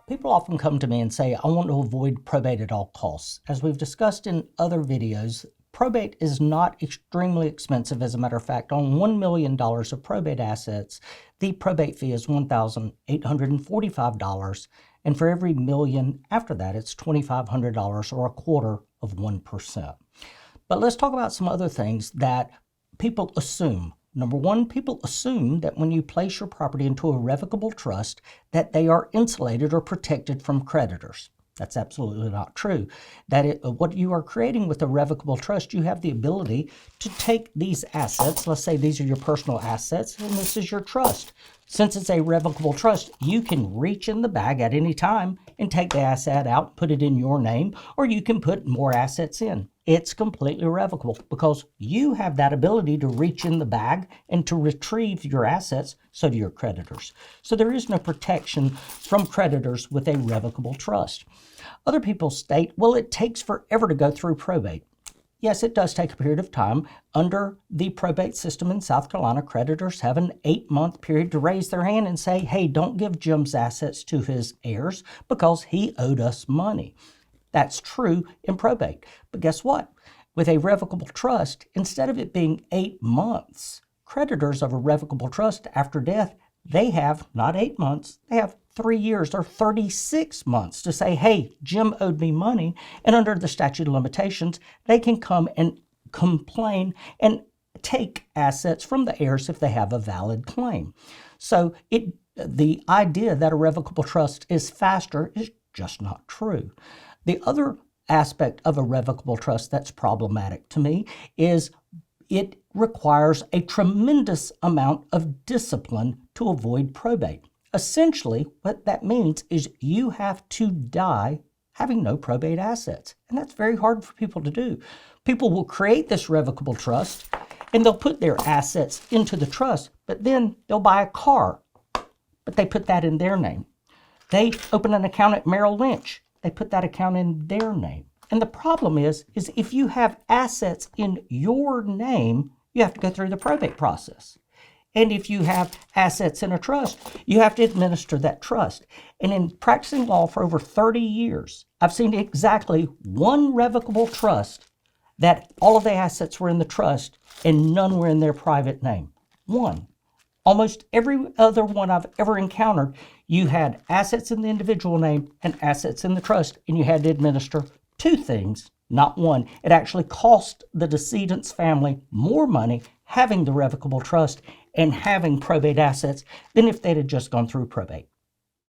People often come to me and say, I want to avoid probate at all costs. As we've discussed in other videos, probate is not extremely expensive. As a matter of fact, on $1 million of probate assets, the probate fee is $1,845. And for every million after that, it's $2,500 or 1/4%. But let's talk about some other things that people assume. Number one, people assume that when you place your property into a revocable trust, that they are insulated or protected from creditors. That's absolutely not true. What you are creating with a revocable trust, you have the ability to take these assets, let's say these are your personal assets, and this is your trust. Since it's a revocable trust, you can reach in the bag at any time and take the asset out, put it in your name, or you can put more assets in. It's completely revocable because you have that ability to reach in the bag and to retrieve your assets, so do your creditors. So there is no protection from creditors with a revocable trust. Other people state, well, it takes forever to go through probate. Yes, it does take a period of time. Under the probate system in South Carolina, creditors have an 8-month period to raise their hand and say, hey, don't give Jim's assets to his heirs because he owed us money. That's true in probate. But guess what? With a revocable trust, instead of it being 8 months, creditors of a revocable trust after death, they have not 8 months, they have 3 years or 36 months to say, hey, Jim owed me money. And under the statute of limitations, they can come and complain and take assets from the heirs if they have a valid claim. So the idea that a revocable trust is faster is just not true. The other aspect of a revocable trust that's problematic to me is it requires a tremendous amount of discipline to avoid probate. Essentially, what that means is you have to die having no probate assets. And that's very hard for people to do. People will create this revocable trust and they'll put their assets into the trust, but then they'll buy a car, but they put that in their name. They open an account at Merrill Lynch. They put that account in their name. And the problem is if you have assets in your name, you have to go through the probate process. And if you have assets in a trust, you have to administer that trust. And in practicing law for over 30 years, I've seen exactly one revocable trust that all of the assets were in the trust and none were in their private name. One. Almost every other one I've ever encountered, you had assets in the individual name and assets in the trust, and you had to administer two things, not one. It actually cost the decedent's family more money having the revocable trust and having probate assets than if they'd have just gone through probate.